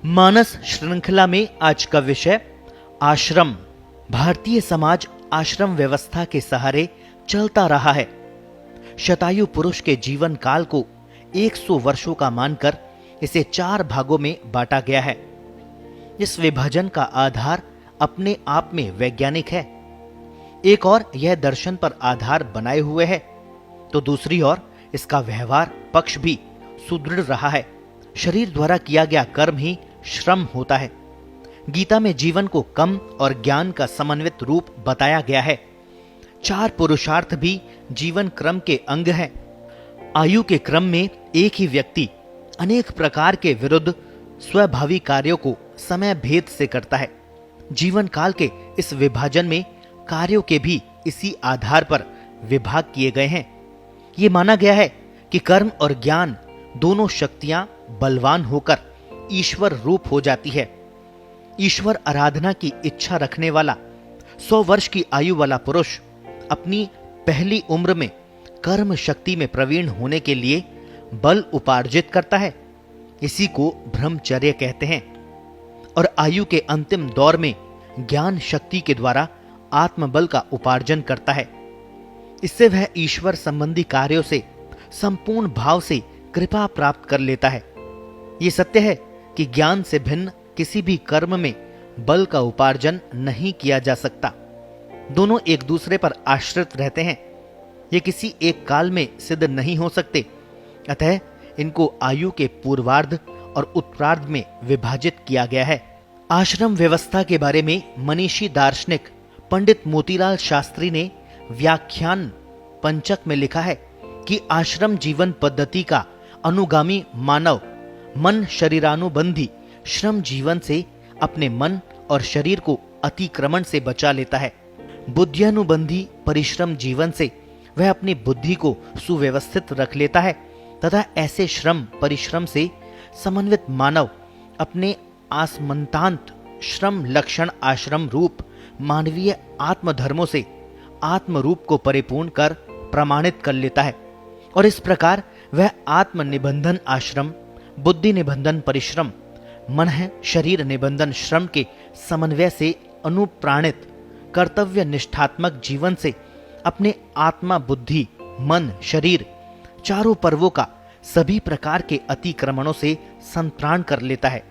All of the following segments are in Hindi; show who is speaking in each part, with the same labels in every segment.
Speaker 1: मानस श्रृंखला में आज का विषय आश्रम। भारतीय समाज आश्रम व्यवस्था के सहारे चलता रहा है। शतायु पुरुष के जीवन काल को 100 वर्षों का मानकर इसे 4 भागों में बांटा गया है। इस विभाजन का आधार अपने आप में वैज्ञानिक है। एक और यह दर्शन पर आधार बनाए हुए है, तो दूसरी ओर इसका व्यवहार पक्ष भी सुदृढ़ रहा है। शरीर द्वारा किया गया कर्म ही श्रम होता है। गीता में जीवन को कर्म और ज्ञान का समन्वित रूप बताया गया है। 4 पुरुषार्थ भी जीवन क्रम के अंग हैं। आयु के क्रम में एक ही व्यक्ति अनेक प्रकार के विरुद्ध स्वभावी कार्यों को समय भेद से करता है। जीवन काल के इस विभाजन में कार्यों के भी इसी आधार पर विभाग किए गए हैं। ये माना गया है कि कर्म और ज्ञान दोनों शक्तियां बलवान होकर ईश्वर रूप हो जाती है। ईश्वर आराधना की इच्छा रखने वाला 100 वर्ष की आयु वाला पुरुष अपनी पहली उम्र में कर्म शक्ति में प्रवीण होने के लिए बल उपार्जित करता है। इसी को ब्रह्मचर्य कहते हैं। और आयु के अंतिम दौर में ज्ञान शक्ति के द्वारा आत्मबल का उपार्जन करता है। इससे वह ईश्वर संबंधी कार्यों से संपूर्ण भाव से कृपा प्राप्त कर लेता है। यह सत्य है कि ज्ञान से भिन्न किसी भी कर्म में बल का उपार्जन नहीं किया जा सकता। दोनों एक दूसरे पर आश्रित रहते हैं। ये किसी एक काल में सिद्ध नहीं हो सकते। अतः इनको आयु के पूर्वार्ध और उत्तरार्ध में विभाजित किया गया है। आश्रम व्यवस्था के बारे में मनीषी दार्शनिक पंडित मोतीलाल शास्त्री ने व्याख्यान पंचक में लिखा है कि आश्रम जीवन पद्धति का अनुगामी मानव मन शरीरानुबंधी श्रम जीवन से अपने मन और शरीर को अतिक्रमण से बचा लेता है। बुद्धियानुबंधी परिश्रम जीवन से वह अपनी बुद्धि को सुव्यवस्थित रख लेता है तथा ऐसे श्रम परिश्रम से समन्वित मानव अपने आसमंतांत श्रम लक्षण आश्रम रूप मानवीय आत्मधर्मों से आत्म रूप को परिपूर्ण कर प्रमाणित कर लेता है। और इस प्रकार वह आत्म निबंधन आश्रम, बुद्धि निबंधन परिश्रम, मन है शरीर निबंधन श्रम के समन्वय से अनुप्राणित कर्तव्य निष्ठात्मक जीवन से अपने आत्मा बुद्धि मन शरीर चारों पर्वों का सभी प्रकार के अतिक्रमणों से संत्राण कर लेता है।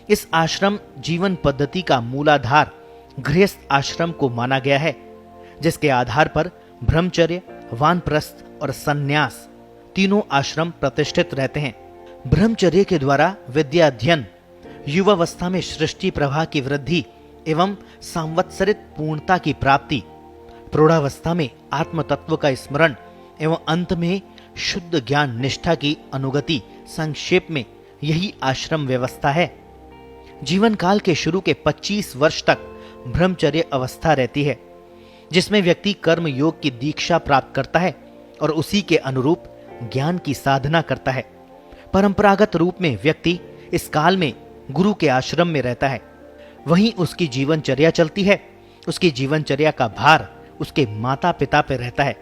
Speaker 1: इस आश्रम जीवन पद्धति का मूलाधार गृहस्थ आश्रम को माना गया है, जिसके आधार पर ब्रह्मचर्य वानप्रस्थ और सन्यास तीनों आश्रम प्रतिष्ठित रहते हैं। ब्रह्मचर्य के द्वारा विद्या अध्ययन, युवावस्था में सृष्टि प्रवाह की वृद्धि एवं सांवत्सरित पूर्णता की प्राप्ति, प्रौढ़ावस्था में आत्म तत्व का स्मरण एवं अंत में शुद्ध ज्ञान निष्ठा की अनुगति, संक्षेप में यही आश्रम व्यवस्था है। जीवन काल के शुरू के 25 वर्ष तक ब्रह्मचर्य अवस्था रहती है, जिसमें व्यक्ति कर्म योग की दीक्षा प्राप्त करता है और उसी के अनुरूप ज्ञान की साधना करता है। परंपरागत रूप में व्यक्ति इस काल में गुरु के आश्रम में रहता है। वहीं उसकी जीवनचर्या चलती है। उसकी जीवनचर्या का भार उसके माता पिता पर रहता है।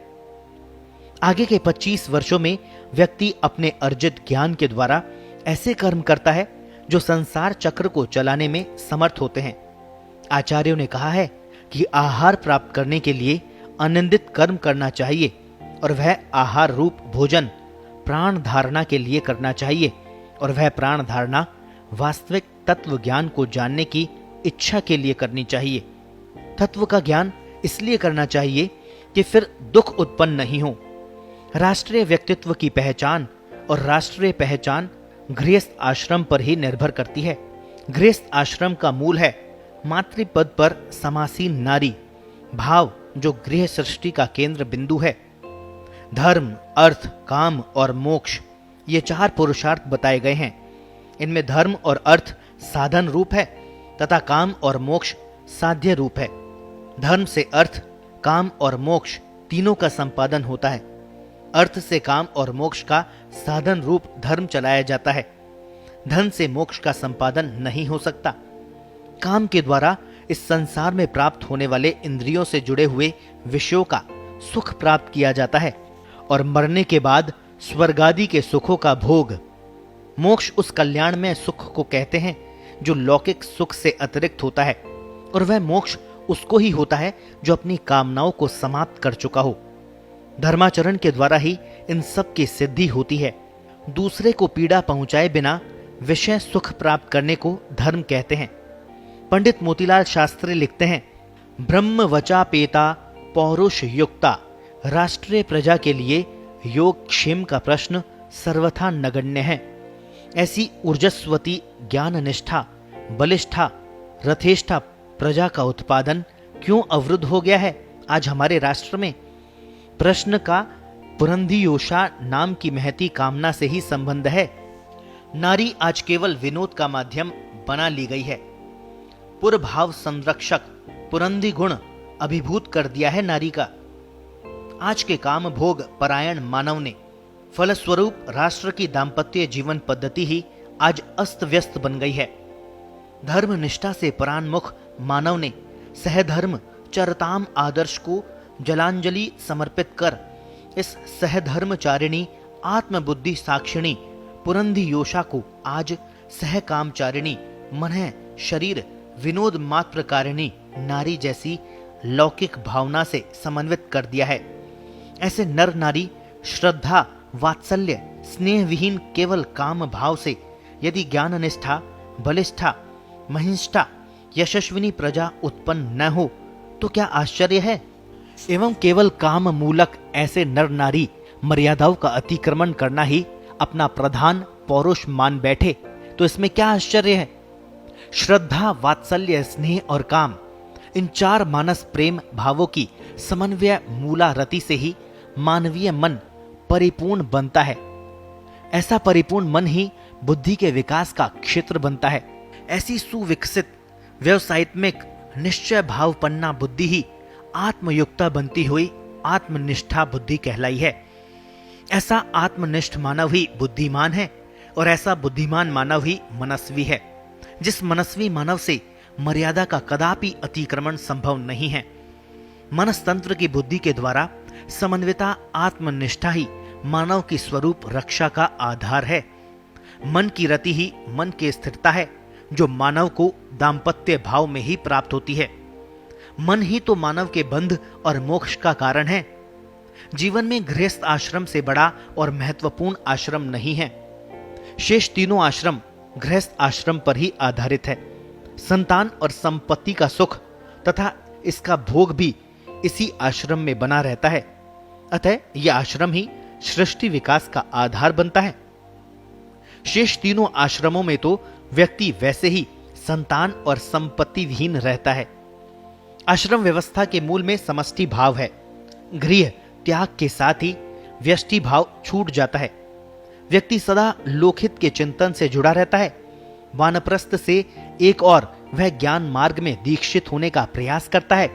Speaker 1: आगे के 25 वर्षों में व्यक्ति अपने अर्जित ज्ञान के द्वारा ऐसे कर्म करता है जो संसार चक्र को चलाने में समर्थ होते हैं। आचार्यों ने कहा है कि आहार प्राप्त करने के लिए अनिंदित कर्म करना चाहिए और वह आहार रूप भोजन प्राण धारणा के लिए करना चाहिए और वह प्राण धारणा वास्तविक तत्व ज्ञान को जानने की इच्छा के लिए करनी चाहिए। तत्व का ज्ञान इसलिए करना चाहिए कि फिर दुख उत्पन्न नहीं हो। राष्ट्रीय व्यक्तित्व की पहचान और राष्ट्रीय पहचान गृहस्थ आश्रम पर ही निर्भर करती है। गृहस्थ आश्रम का मूल है मातृपद पर समासीन नारी भाव, जो गृह सृष्टि का केंद्र बिंदु है। धर्म अर्थ काम और मोक्ष ये 4 पुरुषार्थ बताए गए हैं। इनमें धर्म और अर्थ साधन रूप है तथा काम और मोक्ष साध्य रूप है। धर्म से अर्थ काम और मोक्ष तीनों का संपादन होता है। अर्थ से काम और मोक्ष का साधन रूप धर्म चलाया जाता है। धन से मोक्ष का संपादन नहीं हो सकता। काम के द्वारा इस संसार में प्राप्त होने वाले इंद्रियों से जुड़े हुए विषयों का सुख प्राप्त किया जाता है और मरने के बाद स्वर्गादि के सुखों का भोग। मोक्ष उस कल्याण में सुख को कहते हैं जो लौकिक सुख से अतिरिक्त होता है, और वह मोक्ष उसको ही होता है जो अपनी कामनाओं को समाप्त कर चुका हो। धर्माचरण के द्वारा ही इन सब की सिद्धि होती है। दूसरे को पीड़ा पहुंचाए बिना विषय सुख प्राप्त करने को धर्म कहते हैं। पंडित मोतीलाल शास्त्री लिखते हैं, ब्रह्म वचा पेता पौरुष युक्ता, राष्ट्रीय प्रजा के लिए योग क्षेम का प्रश्न सर्वथा नगण्य है। ऐसी ऊर्जस्वती, ज्ञान निष्ठा, बलिष्ठा, रथेष्ठा प्रजा का उत्पादन क्यों अवरुद्ध हो गया है आज हमारे राष्ट्र में? प्रश्न का पुरंधियोषा नाम की महती कामना से ही संबंध है। नारी आज केवल विनोद का माध्यम बना ली गई है। पुरभाव संरक्षक पुरंधी गुण अभिभूत कर दिया है नारी का आज के काम भोग परायण मानव ने। फलस्वरूप राष्ट्र की दाम्पत्य जीवन पद्धति ही आज अस्त व्यस्त बन गई है। धर्म निष्ठा से परान्मुख मानव ने सहधर्म चरताम आदर्श को जलांजलि समर्पित कर इस सहधर्मचारिणी आत्मबुद्धि साक्षिणी पुरंधी योषा को आज सहकामचारिणी मन शरीर विनोद मात्रकारिणी नारी जैसी लौकिक भावना से समन्वित कर दिया है। ऐसे नर नारी श्रद्धा, वात्सल्य, स्नेह विहीन केवल काम भाव से यदि ज्ञान निष्ठा, बलिष्ठा, महिष्ठा, यशस्विनी प्रजा उत्पन्न न हो तो क्या आश्चर्य है? एवं केवल काम मूलक ऐसे नर नारी मर्यादाओं का अतिक्रमण करना ही अपना प्रधान पौरुष मान बैठे तो इसमें क्या आश्चर्य है? श्रद्धा, वात्सल्य, स्नेह और काम, इन चार मानस प्रेम भावों की समन्वय मूला रति से ही मानवीय मन परिपूर्ण बनता है। ऐसा परिपूर्ण मन ही बुद्धि के विकास का क्षेत्र बनता है। ऐसी सुविकसित व्यवसायित्मिक निश्चय भावपन्ना बुद्धि ही आत्मयुक्ता बनती हुई आत्मनिष्ठा बुद्धि कहलाई है। ऐसा आत्मनिष्ठ मानव ही बुद्धिमान है और ऐसा बुद्धिमान मानव ही मनस्वी है। जिस मनस्वी मानव से मर्यादा का कदापि अतिक्रमण संभव नहीं है। मनस्तंत्र की बुद्धि के द्वारा समन्विता आत्मनिष्ठा ही मानव की स्वरूप रक्षा का आधार है। मन की रति ही मन की स्थिरता है जो मानव को दाम्पत्य भाव में ही प्राप्त होती है। मन ही तो मानव के बंध और मोक्ष का कारण है। जीवन में गृहस्थ आश्रम से बड़ा और महत्वपूर्ण आश्रम नहीं है। शेष तीनों आश्रम गृहस्थ आश्रम पर ही आधारित है। संतान और संपत्ति का सुख तथा इसका भोग भी इसी आश्रम में बना रहता है। अतः यह आश्रम ही सृष्टि विकास का आधार बनता है। शेष तीनों आश्रमों में तो व्यक्ति वैसे ही संतान और संपत्ति विहीन रहता है। आश्रम व्यवस्था के मूल में समष्टि भाव है। गृह त्याग के साथ ही व्यष्टि भाव छूट जाता है। व्यक्ति सदा लोकहित के चिंतन से जुड़ा रहता है। वानप्रस्थ से एक और वह ज्ञान मार्ग में दीक्षित होने का प्रयास करता है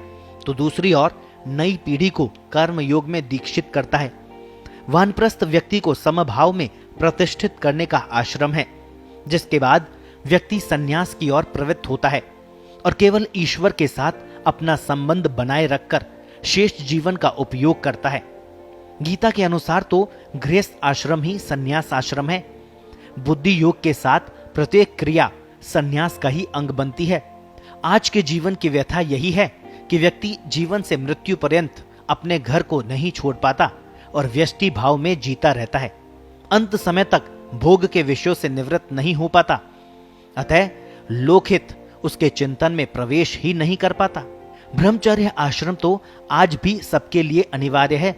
Speaker 1: तो दूसरी ओर नई पीढ़ी को कर्म योग में दीक्षित करता है। वानप्रस्थ व्यक्ति को समभाव में प्रतिष्ठित करने का आश्रम है, जिसके बाद व्यक्ति संन्यास की ओर प्रवृत्त होता है और केवल ईश्वर के साथ अपना संबंध बनाए रखकर शेष जीवन का उपयोग करता है। गीता के अनुसार तो गृहस्थ आश्रम ही संन्यास आश्रम है। बुद्धि योग के साथ प्रत्येक क्रिया संन्यास का ही अंग बनती है। आज के जीवन की व्यथा यही है कि व्यक्ति जीवन से मृत्यु पर्यंत अपने घर को नहीं छोड़ पाता और व्यष्टि भाव में जीता रहता है। अंत समय तक भोग के विषयों से निवृत्त नहीं हो पाता। अतः लोकहित उसके चिंतन में प्रवेश ही नहीं कर पाता। ब्रह्मचर्य आश्रम तो आज भी सबके लिए अनिवार्य है।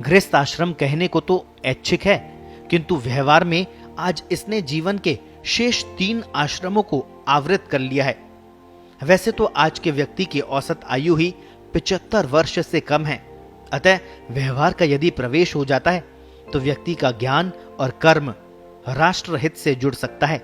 Speaker 1: गृहस्थ आश्रम कहने को तो ऐच्छिक है, किंतु व्यवहार में आज इसने जीवन के शेष 3 आश्रमों को आवृत कर लिया है। वैसे तो आज के व्यक्ति की औसत आयु ही 75 वर्ष से कम है। अतः व्यवहार का यदि प्रवेश हो जाता है तो व्यक्ति का ज्ञान और कर्म राष्ट्र हित से जुड़ सकता है।